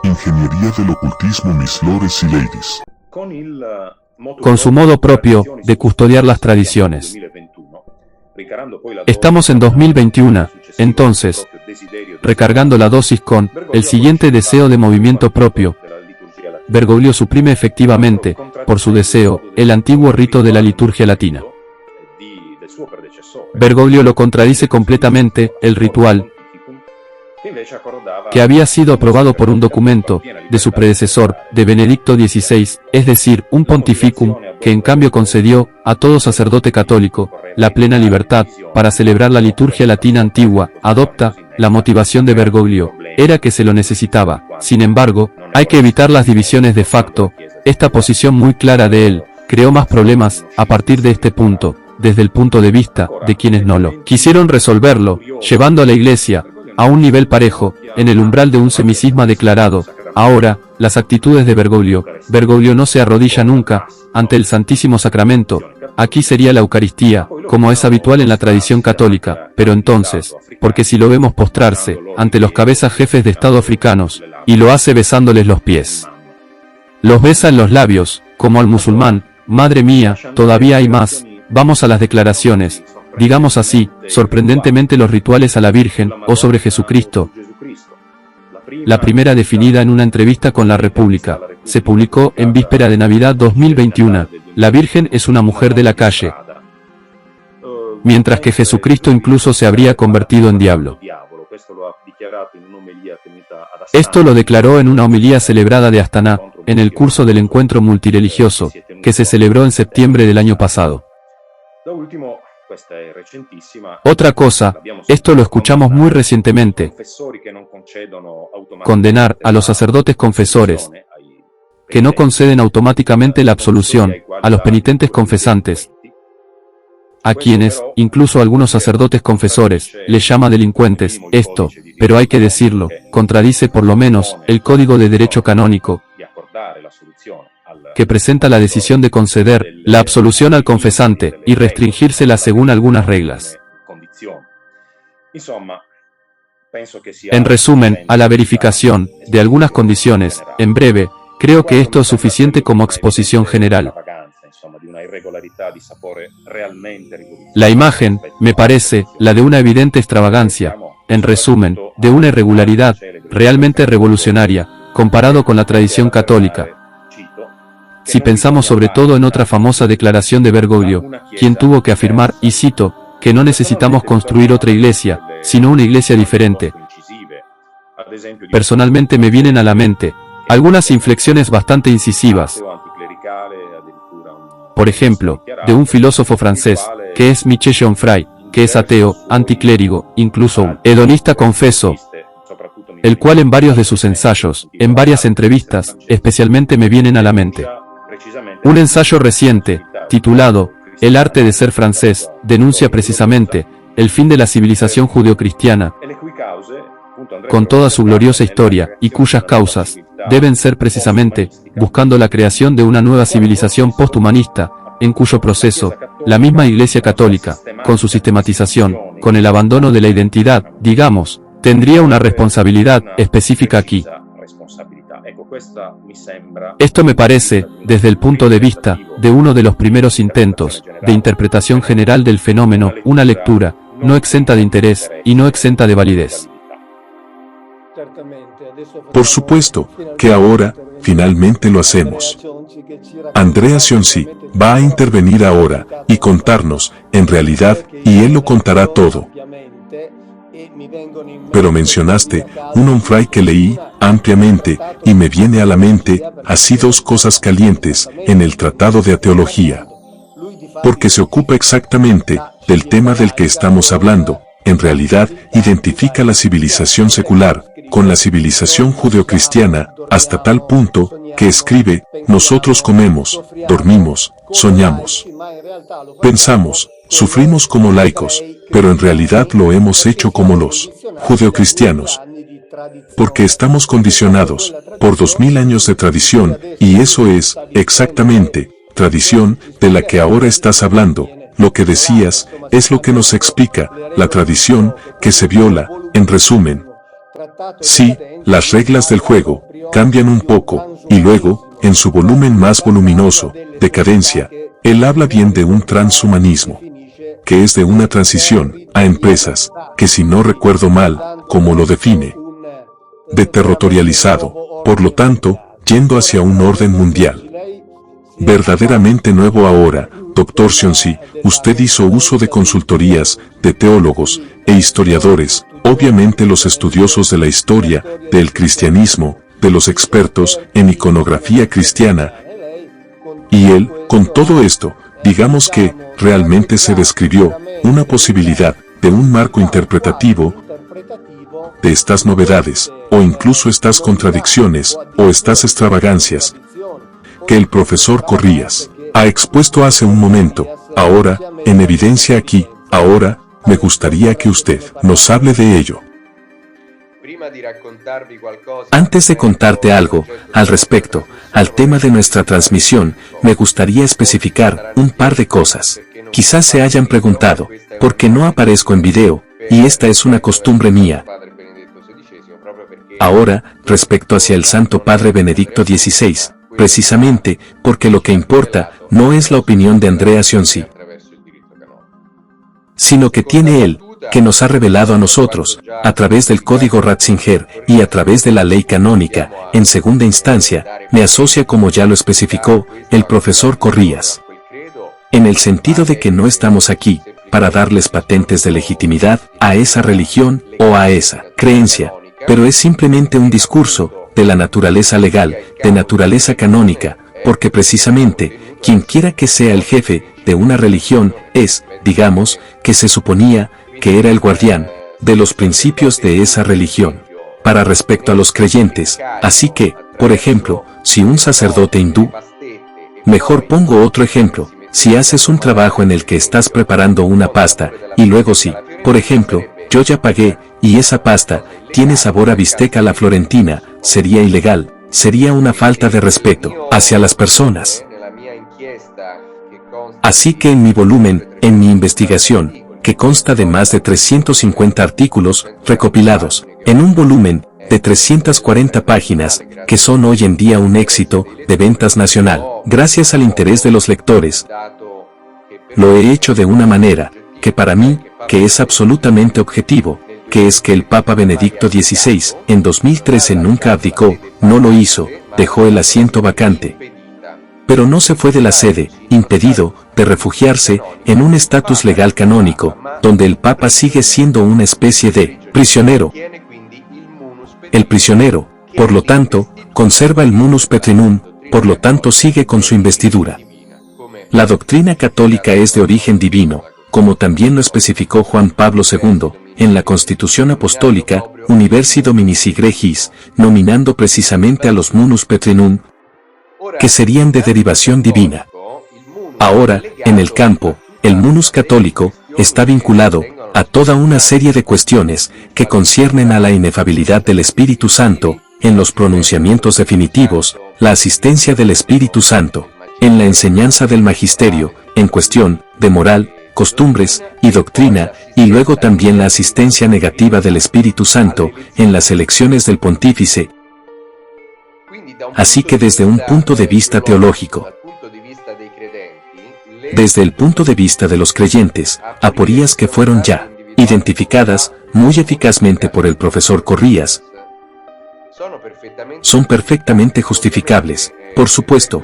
Ingeniería del ocultismo, mis lores y ladies. Con su modo propio de custodiar las tradiciones. Estamos en 2021, entonces, recargando la dosis con el siguiente deseo de movimiento propio. Bergoglio suprime efectivamente, por su deseo, el antiguo rito de la liturgia latina. Bergoglio lo contradice completamente, el ritual, que había sido aprobado por un documento de su predecesor, de Benedicto XVI, es decir, un pontificum, que en cambio concedió a todo sacerdote católico la plena libertad para celebrar la liturgia latina antigua. Adopta la motivación de Bergoglio, era que se lo necesitaba. Sin embargo, hay que evitar las divisiones de facto. Esta posición muy clara de él creó más problemas a partir de este punto, desde el punto de vista de quienes no lo quisieron resolverlo, llevando a la Iglesia a un nivel parejo, en el umbral de un semicisma declarado. Ahora, las actitudes de Bergoglio. Bergoglio no se arrodilla nunca ante el Santísimo Sacramento. Aquí sería la Eucaristía, como es habitual en la tradición católica, pero entonces, porque si lo vemos postrarse ante los cabezas jefes de Estado africanos, y lo hace besándoles los pies. Los besa en los labios, como al musulmán. Madre mía, todavía hay más. Vamos a las declaraciones. Digamos así, sorprendentemente los rituales a la Virgen, o sobre Jesucristo. La primera definida en una entrevista con La República, se publicó en víspera de Navidad 2021. La Virgen es una mujer de la calle, mientras que Jesucristo incluso se habría convertido en diablo. Esto lo declaró en una homilía celebrada de Astana, en el curso del encuentro multireligioso, que se celebró en septiembre del año pasado. Otra cosa, esto lo escuchamos muy recientemente, condenar a los sacerdotes confesores, que no conceden automáticamente la absolución a los penitentes confesantes, a quienes, incluso algunos sacerdotes confesores, les llama delincuentes. Esto, pero hay que decirlo, contradice por lo menos el Código de Derecho Canónico, que presenta la decisión de conceder la absolución al confesante y restringírsela según algunas reglas. En resumen, a la verificación de algunas condiciones, en breve, creo que esto es suficiente como exposición general. La imagen, me parece, la de una evidente extravagancia, en resumen, de una irregularidad realmente revolucionaria, comparado con la tradición católica. Si pensamos sobre todo en otra famosa declaración de Bergoglio, quien tuvo que afirmar, y cito, que no necesitamos construir otra iglesia, sino una iglesia diferente. Personalmente me vienen a la mente algunas inflexiones bastante incisivas. Por ejemplo, de un filósofo francés, que es Michel Onfray, que es ateo, anticlérigo, incluso un hedonista confeso, el cual en varios de sus ensayos, en varias entrevistas, especialmente me vienen a la mente. Un ensayo reciente, titulado El arte de ser francés, denuncia precisamente el fin de la civilización judeocristiana, con toda su gloriosa historia, y cuyas causas deben ser precisamente buscando la creación de una nueva civilización posthumanista, en cuyo proceso, la misma Iglesia Católica, con su sistematización, con el abandono de la identidad, digamos, tendría una responsabilidad específica aquí. Esto me parece, desde el punto de vista de uno de los primeros intentos de interpretación general del fenómeno, una lectura no exenta de interés y no exenta de validez. Por supuesto que ahora, finalmente lo hacemos. Andrea Sionsi va a intervenir ahora y contarnos, en realidad, y él lo contará todo. Pero mencionaste un Onfray que leí ampliamente y me viene a la mente así dos cosas calientes en el Tratado de Teología. Porque se ocupa exactamente del tema del que estamos hablando. En realidad, identifica la civilización secular con la civilización judeocristiana, hasta tal punto que escribe, nosotros comemos, dormimos, soñamos, pensamos, sufrimos como laicos, pero en realidad lo hemos hecho como los judeocristianos. Porque estamos condicionados por 2000 años de tradición, y eso es, exactamente, tradición, de la que ahora estás hablando. Lo que decías, es lo que nos explica, la tradición, que se viola, en resumen. Sí, las reglas del juego, cambian un poco, y luego, en su volumen más voluminoso, Decadencia, él habla bien de un transhumanismo, que es de una transición a empresas, que si no recuerdo mal, como lo define, de territorializado, por lo tanto, yendo hacia un orden mundial. Verdaderamente nuevo ahora, Dr. Sionsi, usted hizo uso de consultorías, de teólogos e historiadores, obviamente los estudiosos de la historia, del cristianismo, de los expertos en iconografía cristiana. Y él, con todo esto, digamos que, realmente se describió, una posibilidad, de un marco interpretativo, de estas novedades, o incluso estas contradicciones, o estas extravagancias, que el profesor Corrías ha expuesto hace un momento, ahora, en evidencia aquí, ahora, me gustaría que usted nos hable de ello. Antes de contarte algo al respecto, al tema de nuestra transmisión, me gustaría especificar un par de cosas. Quizás se hayan preguntado, ¿por qué no aparezco en video? Y esta es una costumbre mía. Ahora, respecto hacia el Santo Padre Benedicto XVI, precisamente porque lo que importa no es la opinión de Andrea Sionsi, sino que tiene él, que nos ha revelado a nosotros, a través del Código Ratzinger y a través de la ley canónica, en segunda instancia, me asocia como ya lo especificó el profesor Corrías. En el sentido de que no estamos aquí para darles patentes de legitimidad a esa religión o a esa creencia, pero es simplemente un discurso de la naturaleza legal, de naturaleza canónica, porque precisamente, quien quiera que sea el jefe de una religión es, digamos, que se suponía que era el guardián de los principios de esa religión. Para respecto a los creyentes, así que, por ejemplo, si un sacerdote hindú, mejor pongo otro ejemplo, si haces un trabajo en el que estás preparando una pasta, y luego si, por ejemplo, yo ya pagué, y esa pasta tiene sabor a bistec a la florentina, sería ilegal, sería una falta de respeto hacia las personas. Así que en mi volumen, en mi investigación, que consta de más de 350 artículos recopilados, en un volumen de 340 páginas, que son hoy en día un éxito de ventas nacional, gracias al interés de los lectores, lo he hecho de una manera, que para mí, que es absolutamente objetivo, que es que el Papa Benedicto XVI, en 2013 nunca abdicó, no lo hizo, dejó el asiento vacante. Pero no se fue de la sede, impedido de refugiarse en un estatus legal canónico, donde el Papa sigue siendo una especie de prisionero. El prisionero, por lo tanto, conserva el munus petrinum, por lo tanto sigue con su investidura. La doctrina católica es de origen divino, como también lo especificó Juan Pablo II, en la Constitución Apostólica, Universi Dominici Gregis, nominando precisamente a los munus petrinum, que serían de derivación divina. Ahora, en el campo, el munus católico está vinculado a toda una serie de cuestiones que conciernen a la inefabilidad del Espíritu Santo, en los pronunciamientos definitivos, la asistencia del Espíritu Santo, en la enseñanza del magisterio, en cuestión de moral, costumbres y doctrina, y luego también la asistencia negativa del Espíritu Santo, en las elecciones del pontífice. Así que desde un punto de vista teológico, desde el punto de vista de los creyentes, aporías que fueron ya identificadas muy eficazmente por el profesor Corrías, son perfectamente justificables, por supuesto.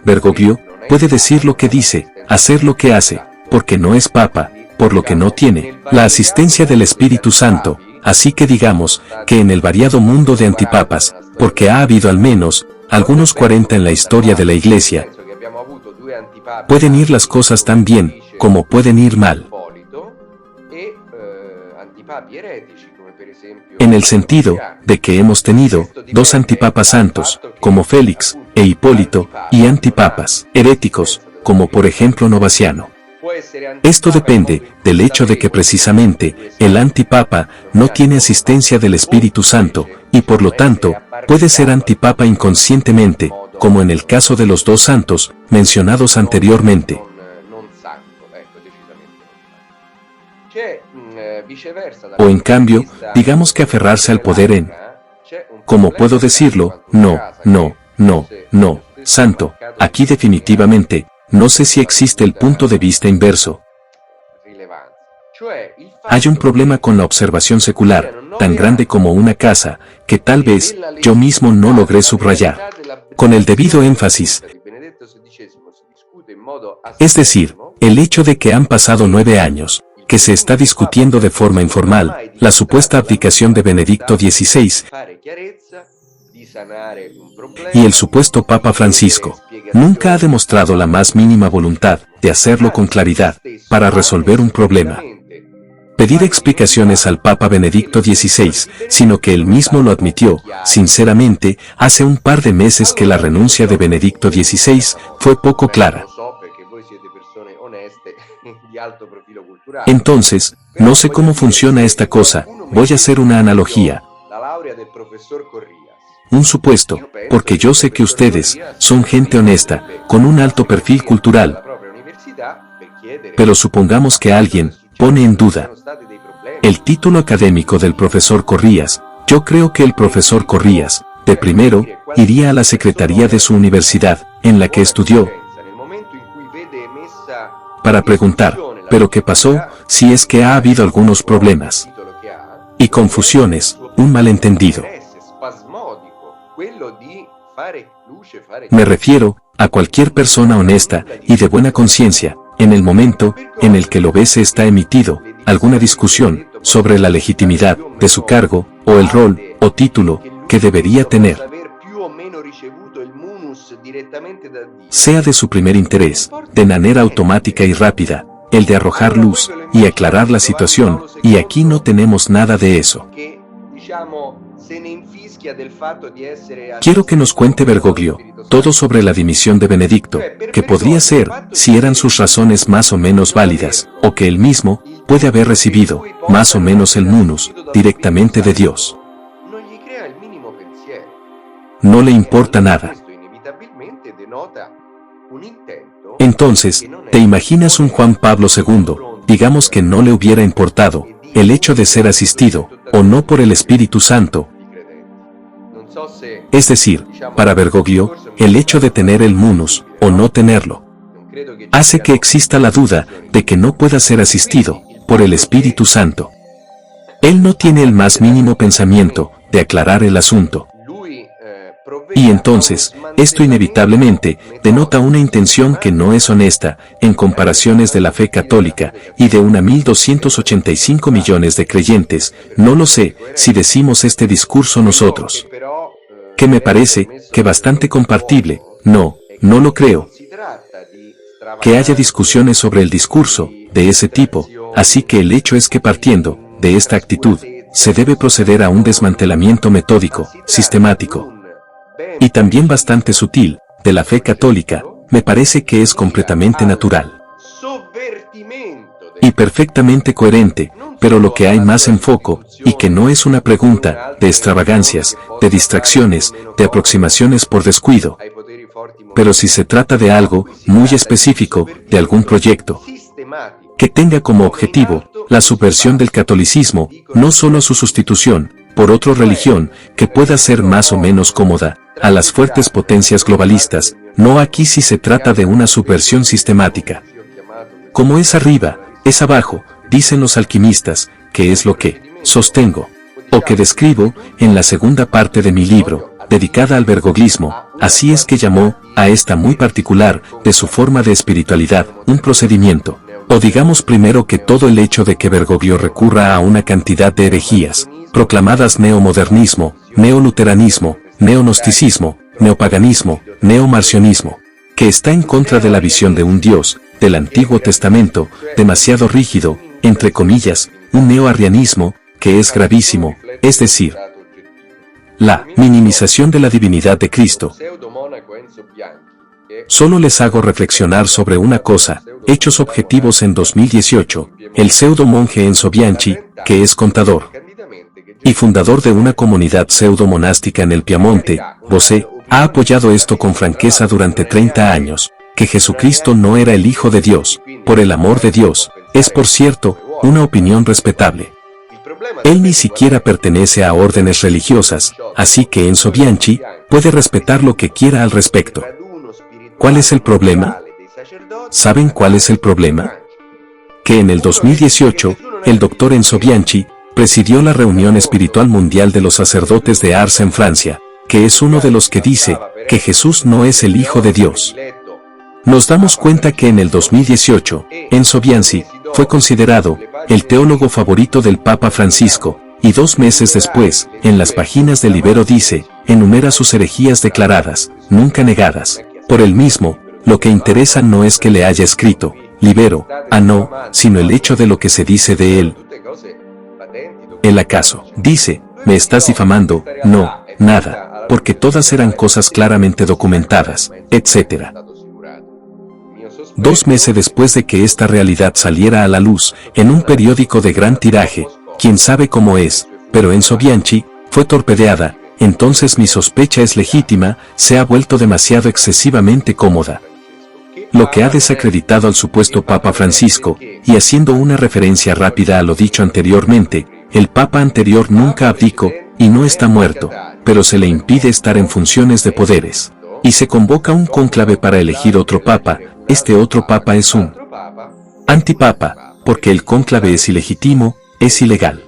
Bergoglio puede decir lo que dice, hacer lo que hace, porque no es papa, por lo que no tiene la asistencia del Espíritu Santo. Así que digamos que en el variado mundo de antipapas, porque ha habido al menos algunos 40 en la historia de la Iglesia, pueden ir las cosas tan bien como pueden ir mal. En el sentido de que hemos tenido dos antipapas santos, como Félix e Hipólito, y antipapas heréticos, como por ejemplo Novaciano. Esto depende del hecho de que precisamente el antipapa no tiene asistencia del Espíritu Santo, y por lo tanto, puede ser antipapa inconscientemente, como en el caso de los dos santos mencionados anteriormente. O en cambio, digamos que aferrarse al poder en, ¿cómo puedo decirlo? No, santo, aquí definitivamente, no sé si existe el punto de vista inverso. Hay un problema con la observación secular, tan grande como una casa, que tal vez yo mismo no logré subrayar con el debido énfasis. Es decir, el hecho de que han pasado 9 años, que se está discutiendo de forma informal, la supuesta abdicación de Benedicto XVI, y el supuesto Papa Francisco, nunca ha demostrado la más mínima voluntad de hacerlo con claridad, para resolver un problema. Pedir explicaciones al Papa Benedicto XVI, sino que él mismo lo admitió, sinceramente, hace un par de meses que la renuncia de Benedicto XVI fue poco clara. Entonces, no sé cómo funciona esta cosa, voy a hacer una analogía. Un supuesto, porque yo sé que ustedes son gente honesta, con un alto perfil cultural. Pero supongamos que alguien pone en duda el título académico del profesor Corrías. Yo creo que el profesor Corrías, de primero, iría a la secretaría de su universidad, en la que estudió, para preguntar, ¿pero qué pasó? Si es que ha habido algunos problemas y confusiones, un malentendido. Me refiero a cualquier persona honesta y de buena conciencia, en el momento en el que el OBS está emitido, alguna discusión sobre la legitimidad de su cargo, o el rol, o título, que debería tener, sea de su primer interés, de manera automática y rápida, el de arrojar luz y aclarar la situación, y aquí no tenemos nada de eso. Quiero que nos cuente Bergoglio todo sobre la dimisión de Benedicto, que podría ser, si eran sus razones más o menos válidas, o que él mismo puede haber recibido, más o menos el munus, directamente de Dios. No le importa nada. Entonces, ¿te imaginas un Juan Pablo II, digamos que no le hubiera importado el hecho de ser asistido, o no por el Espíritu Santo? Es decir, para Bergoglio, el hecho de tener el munus, o no tenerlo, hace que exista la duda de que no pueda ser asistido por el Espíritu Santo. Él no tiene el más mínimo pensamiento de aclarar el asunto. Y entonces, esto inevitablemente denota una intención que no es honesta en comparaciones de la fe católica y de 1.285 millones de creyentes. No lo sé si decimos este discurso nosotros, que me parece que bastante compartible. No lo creo. Que haya discusiones sobre el discurso de ese tipo, así que el hecho es que partiendo de esta actitud, se debe proceder a un desmantelamiento metódico, sistemático, y también bastante sutil, de la fe católica. Me parece que es completamente natural y perfectamente coherente, pero lo que hay más en foco, y que no es una pregunta de extravagancias, de distracciones, de aproximaciones por descuido, pero si se trata de algo muy específico, de algún proyecto que tenga como objetivo la subversión del catolicismo, no solo su sustitución por otra religión que pueda ser más o menos cómoda a las fuertes potencias globalistas. No, aquí sí se trata de una subversión sistemática. Como es arriba, es abajo, dicen los alquimistas, que es lo que sostengo, o que describo, en la segunda parte de mi libro, dedicada al bergoglismo. Así es que llamó a esta muy particular, de su forma de espiritualidad, un procedimiento. O digamos primero que todo el hecho de que Bergoglio recurra a una cantidad de herejías, proclamadas neomodernismo, neoluteranismo, neognosticismo, neopaganismo, neomarcionismo, que está en contra de la visión de un Dios, del Antiguo Testamento, demasiado rígido, entre comillas, un neoarrianismo, que es gravísimo, es decir, la minimización de la divinidad de Cristo. Solo les hago reflexionar sobre una cosa, hechos objetivos en 2018, el pseudo monje Enzo Bianchi, que es contador y fundador de una comunidad pseudo monástica en el Piamonte, Bosé, ha apoyado esto con franqueza durante 30 años, que Jesucristo no era el Hijo de Dios, por el amor de Dios. Es por cierto, una opinión respetable. Él ni siquiera pertenece a órdenes religiosas, así que Enzo Bianchi puede respetar lo que quiera al respecto. ¿Cuál es el problema? ¿Saben cuál es el problema? Que en el 2018, el Dr. Enzo Bianchi presidió la reunión espiritual mundial de los sacerdotes de Ars en Francia, que es uno de los que dice que Jesús no es el Hijo de Dios. Nos damos cuenta que en el 2018, Enzo Bianchi fue considerado el teólogo favorito del Papa Francisco, y 2 meses después, en las páginas de Libero dice, enumera sus herejías declaradas, nunca negadas, por él mismo. Lo que interesa no es que le haya escrito, Libero, no, sino el hecho de lo que se dice de él. ¿El acaso dice, me estás difamando? No, nada, porque todas eran cosas claramente documentadas, etc. 2 meses después de que esta realidad saliera a la luz, en un periódico de gran tiraje, quién sabe cómo es, pero Enzo Bianchi fue torpedeada, entonces mi sospecha es legítima, se ha vuelto demasiado excesivamente cómoda. Lo que ha desacreditado al supuesto Papa Francisco, y haciendo una referencia rápida a lo dicho anteriormente, el Papa anterior nunca abdicó, y no está muerto, pero se le impide estar en funciones de poderes. Y se convoca un cónclave para elegir otro Papa, este otro Papa es un antipapa, porque el cónclave es ilegítimo, es ilegal.